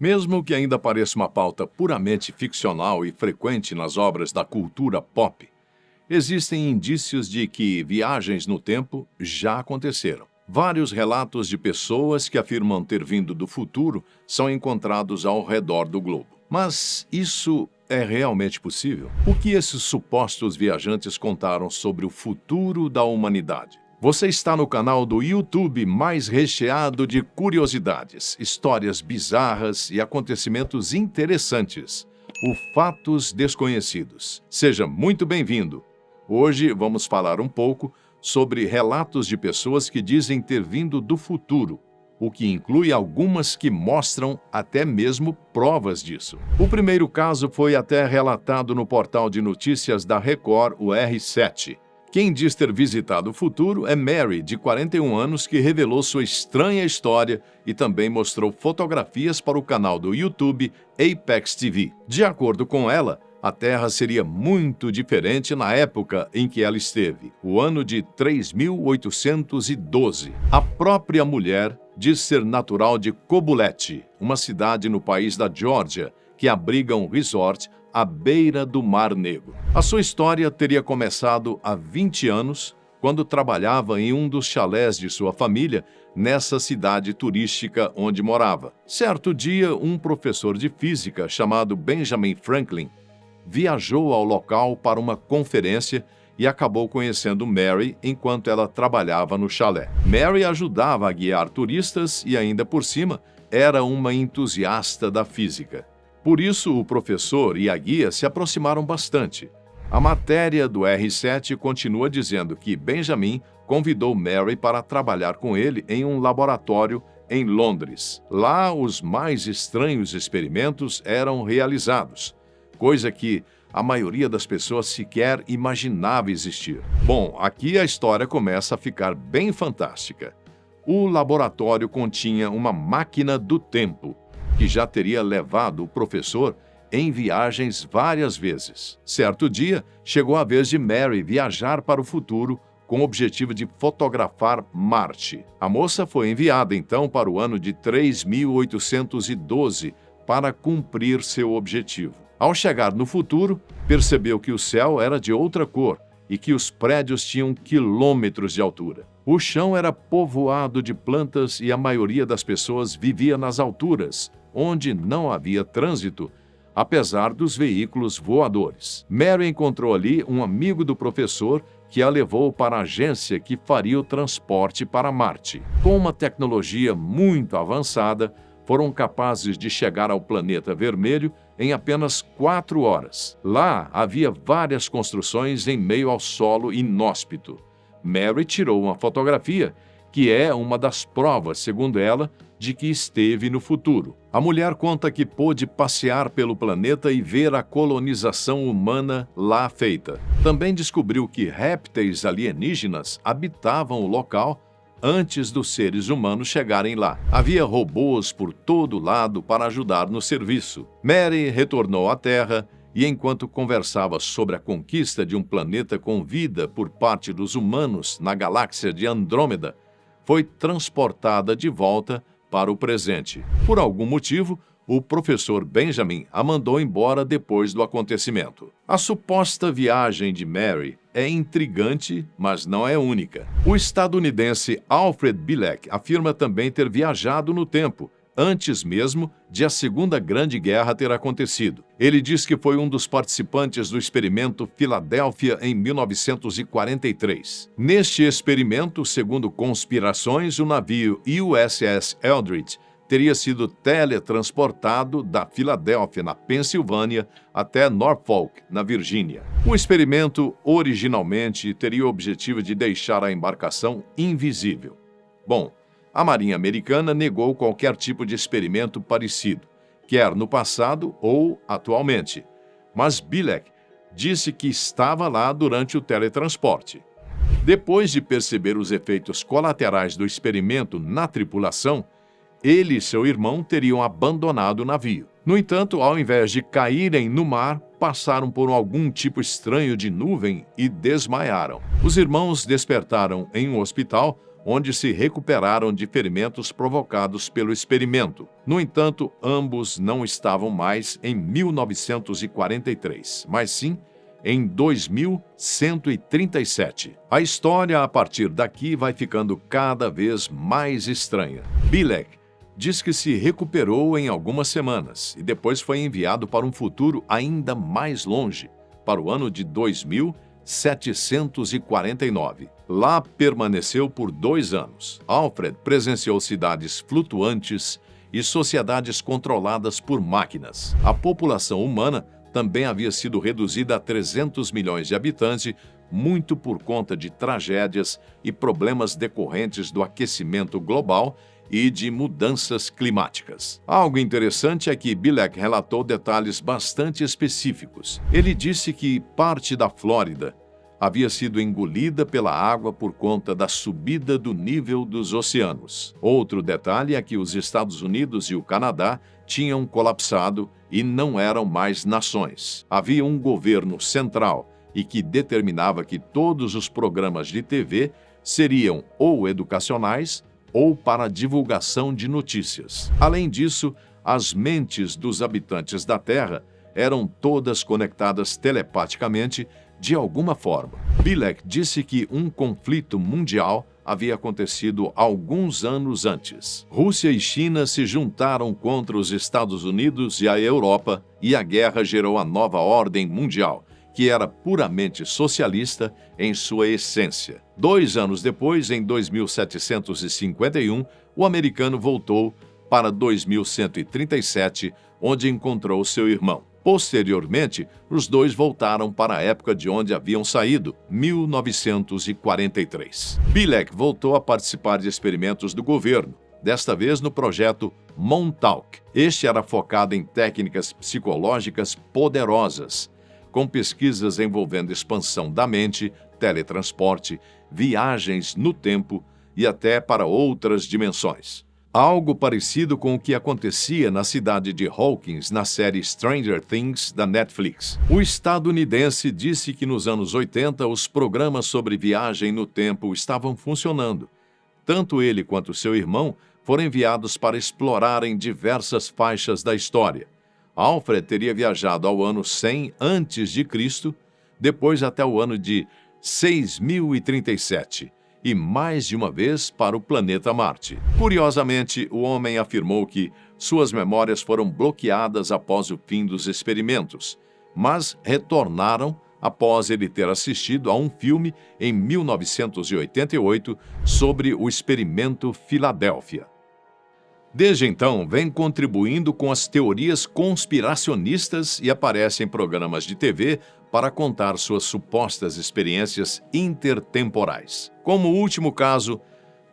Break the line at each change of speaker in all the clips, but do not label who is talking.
Mesmo que ainda pareça uma pauta puramente ficcional e frequente nas obras da cultura pop, existem indícios de que viagens no tempo já aconteceram. Vários relatos de pessoas que afirmam ter vindo do futuro são encontrados ao redor do globo. Mas isso é realmente possível? O que esses supostos viajantes contaram sobre o futuro da humanidade? Você está no canal do YouTube mais recheado de curiosidades, histórias bizarras e acontecimentos interessantes, o Fatos Desconhecidos. Seja muito bem-vindo! Hoje vamos falar um pouco sobre relatos de pessoas que dizem ter vindo do futuro, o que inclui algumas que mostram até mesmo provas disso. O primeiro caso foi até relatado no portal de notícias da Record, o R7. Quem diz ter visitado o futuro é Mary, de 41 anos, que revelou sua estranha história e também mostrou fotografias para o canal do YouTube Apex TV. De acordo com ela, a Terra seria muito diferente na época em que ela esteve, o ano de 3812. A própria mulher diz ser natural de Kobuleti, uma cidade no país da Geórgia, que abriga um resort à beira do Mar Negro. A sua história teria começado há 20 anos, quando trabalhava em um dos chalés de sua família, nessa cidade turística onde morava. Certo dia, um professor de física chamado Benjamin Franklin viajou ao local para uma conferência e acabou conhecendo Mary enquanto ela trabalhava no chalé. Mary ajudava a guiar turistas e, ainda por cima, era uma entusiasta da física. Por isso, o professor e a guia se aproximaram bastante. A matéria do R7 continua dizendo que Benjamin convidou Mary para trabalhar com ele em um laboratório em Londres. Lá, os mais estranhos experimentos eram realizados, coisa que a maioria das pessoas sequer imaginava existir. Bom, aqui a história começa a ficar bem fantástica. O laboratório continha uma máquina do tempo, que já teria levado o professor em viagens várias vezes. Certo dia, chegou a vez de Mary viajar para o futuro com o objetivo de fotografar Marte. A moça foi enviada, então, para o ano de 3812 para cumprir seu objetivo. Ao chegar no futuro, percebeu que o céu era de outra cor e que os prédios tinham quilômetros de altura. O chão era povoado de plantas e a maioria das pessoas vivia nas alturas, onde não havia trânsito, apesar dos veículos voadores. Mary encontrou ali um amigo do professor que a levou para a agência que faria o transporte para Marte. Com uma tecnologia muito avançada, foram capazes de chegar ao planeta vermelho em apenas 4 horas. Lá havia várias construções em meio ao solo inóspito. Mary tirou uma fotografia, que é uma das provas, segundo ela, de que esteve no futuro. A mulher conta que pôde passear pelo planeta e ver a colonização humana lá feita. Também descobriu que répteis alienígenas habitavam o local antes dos seres humanos chegarem lá. Havia robôs por todo lado para ajudar no serviço. Mary retornou à Terra e, enquanto conversava sobre a conquista de um planeta com vida por parte dos humanos na galáxia de Andrômeda, foi transportada de volta para o presente. Por algum motivo, o professor Benjamin a mandou embora depois do acontecimento. A suposta viagem de Mary é intrigante, mas não é única. O estadunidense Alfred Bielek afirma também ter viajado no tempo, antes mesmo de a Segunda Grande Guerra ter acontecido. Ele diz que foi um dos participantes do experimento Filadélfia em 1943. Neste experimento, segundo conspirações, o navio USS Eldridge teria sido teletransportado da Filadélfia, na Pensilvânia, até Norfolk, na Virgínia. O experimento originalmente teria o objetivo de deixar a embarcação invisível. Bom, a Marinha Americana negou qualquer tipo de experimento parecido, quer no passado ou atualmente. Mas Bielek disse que estava lá durante o teletransporte. Depois de perceber os efeitos colaterais do experimento na tripulação, ele e seu irmão teriam abandonado o navio. No entanto, ao invés de caírem no mar, passaram por algum tipo estranho de nuvem e desmaiaram. Os irmãos despertaram em um hospital, onde se recuperaram de ferimentos provocados pelo experimento. No entanto, ambos não estavam mais em 1943, mas sim em 2137. A história, a partir daqui, vai ficando cada vez mais estranha. Bilek diz que se recuperou em algumas semanas e depois foi enviado para um futuro ainda mais longe, para o ano de 2749. Lá permaneceu por 2 anos. Alfred presenciou cidades flutuantes e sociedades controladas por máquinas. A população humana também havia sido reduzida a 300 milhões de habitantes, muito por conta de tragédias e problemas decorrentes do aquecimento global e de mudanças climáticas. Algo interessante é que Bilek relatou detalhes bastante específicos. Ele disse que parte da Flórida havia sido engolida pela água por conta da subida do nível dos oceanos. Outro detalhe é que os Estados Unidos e o Canadá tinham colapsado e não eram mais nações. Havia um governo central e que determinava que todos os programas de TV seriam ou educacionais ou para divulgação de notícias. Além disso, as mentes dos habitantes da Terra eram todas conectadas telepaticamente de alguma forma. Bilek disse que um conflito mundial havia acontecido alguns anos antes. Rússia e China se juntaram contra os Estados Unidos e a Europa, e a guerra gerou a nova ordem mundial, que era puramente socialista em sua essência. 2 anos depois, em 2751, o americano voltou para 2137, onde encontrou seu irmão. Posteriormente, os dois voltaram para a época de onde haviam saído, 1943. Bilek voltou a participar de experimentos do governo, desta vez no projeto Montauk. Este era focado em técnicas psicológicas poderosas, com pesquisas envolvendo expansão da mente, teletransporte, viagens no tempo e até para outras dimensões. Algo parecido com o que acontecia na cidade de Hawkins na série Stranger Things da Netflix. O estadunidense disse que nos anos 80 os programas sobre viagem no tempo estavam funcionando. Tanto ele quanto seu irmão foram enviados para explorarem diversas faixas da história. Alfred teria viajado ao ano 100 a.C., depois até o ano de 6037, e mais de uma vez para o planeta Marte. Curiosamente, o homem afirmou que suas memórias foram bloqueadas após o fim dos experimentos, mas retornaram após ele ter assistido a um filme em 1988 sobre o experimento Filadélfia. Desde então, vem contribuindo com as teorias conspiracionistas e aparece em programas de TV para contar suas supostas experiências intertemporais. Como último caso,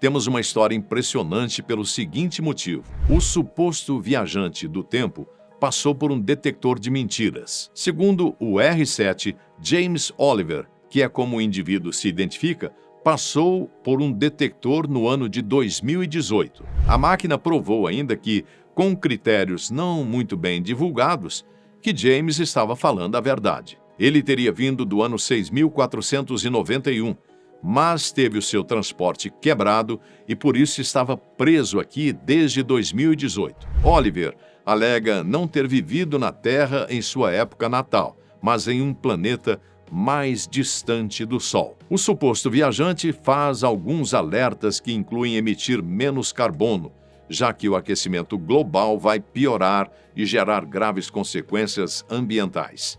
temos uma história impressionante pelo seguinte motivo. O suposto viajante do tempo passou por um detector de mentiras. Segundo o R7, James Oliver, que é como o indivíduo se identifica, passou por um detector no ano de 2018. A máquina provou ainda que, com critérios não muito bem divulgados, que James estava falando a verdade. Ele teria vindo do ano 6491, mas teve o seu transporte quebrado e por isso estava preso aqui desde 2018. Oliver alega não ter vivido na Terra em sua época natal, mas em um planeta mais distante do Sol. O suposto viajante faz alguns alertas que incluem emitir menos carbono, já que o aquecimento global vai piorar e gerar graves consequências ambientais.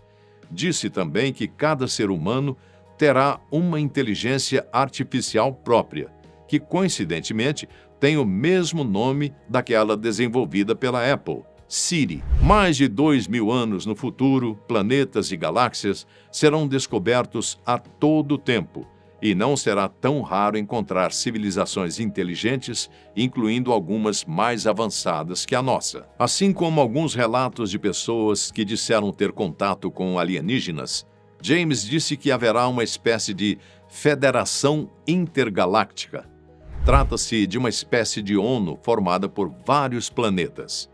Disse também que cada ser humano terá uma inteligência artificial própria, que coincidentemente tem o mesmo nome daquela desenvolvida pela Apple, Siri. Mais de 2.000 anos no futuro, planetas e galáxias serão descobertos a todo tempo, e não será tão raro encontrar civilizações inteligentes, incluindo algumas mais avançadas que a nossa. Assim como alguns relatos de pessoas que disseram ter contato com alienígenas, James disse que haverá uma espécie de federação intergaláctica. Trata-se de uma espécie de ONU formada por vários planetas.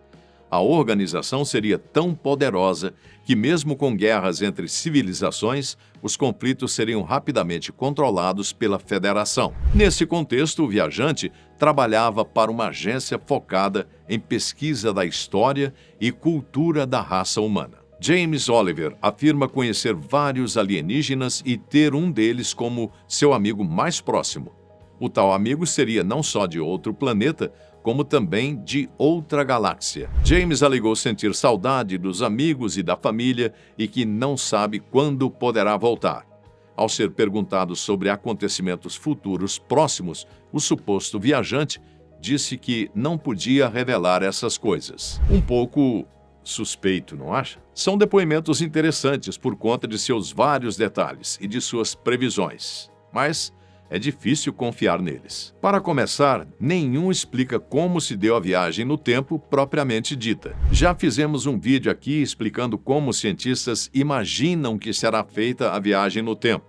A organização seria tão poderosa que, mesmo com guerras entre civilizações, os conflitos seriam rapidamente controlados pela Federação. Nesse contexto, o viajante trabalhava para uma agência focada em pesquisa da história e cultura da raça humana. James Oliver afirma conhecer vários alienígenas e ter um deles como seu amigo mais próximo. O tal amigo seria não só de outro planeta, como também de outra galáxia. James alegou sentir saudade dos amigos e da família e que não sabe quando poderá voltar. Ao ser perguntado sobre acontecimentos futuros próximos, o suposto viajante disse que não podia revelar essas coisas. Um pouco suspeito, não acha? São depoimentos interessantes por conta de seus vários detalhes e de suas previsões, mas é difícil confiar neles. Para começar, nenhum explica como se deu a viagem no tempo propriamente dita. Já fizemos um vídeo aqui explicando como os cientistas imaginam que será feita a viagem no tempo,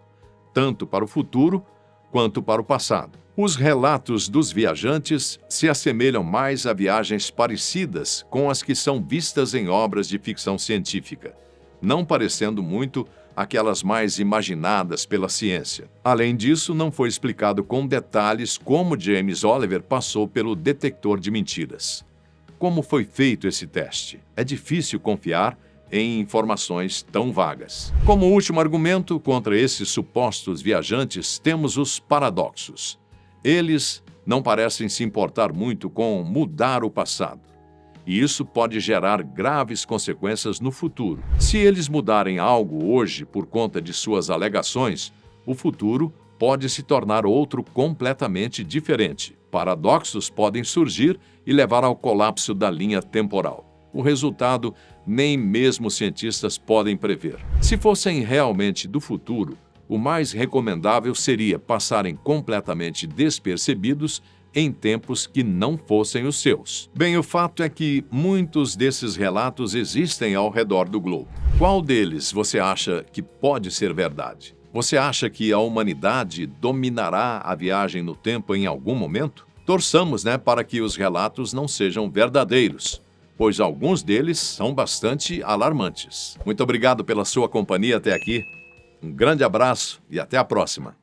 tanto para o futuro quanto para o passado. Os relatos dos viajantes se assemelham mais a viagens parecidas com as que são vistas em obras de ficção científica, não parecendo muito aquelas mais imaginadas pela ciência. Além disso, não foi explicado com detalhes como James Oliver passou pelo detector de mentiras. Como foi feito esse teste? É difícil confiar em informações tão vagas. Como último argumento contra esses supostos viajantes, temos os paradoxos. Eles não parecem se importar muito com mudar o passado. E isso pode gerar graves consequências no futuro. Se eles mudarem algo hoje por conta de suas alegações, o futuro pode se tornar outro completamente diferente. Paradoxos podem surgir e levar ao colapso da linha temporal. O resultado nem mesmo cientistas podem prever. Se fossem realmente do futuro, o mais recomendável seria passarem completamente despercebidos em tempos que não fossem os seus. Bem, o fato é que muitos desses relatos existem ao redor do globo. Qual deles você acha que pode ser verdade? Você acha que a humanidade dominará a viagem no tempo em algum momento? Torçamos, para que os relatos não sejam verdadeiros, pois alguns deles são bastante alarmantes. Muito obrigado pela sua companhia até aqui. Um grande abraço e até a próxima.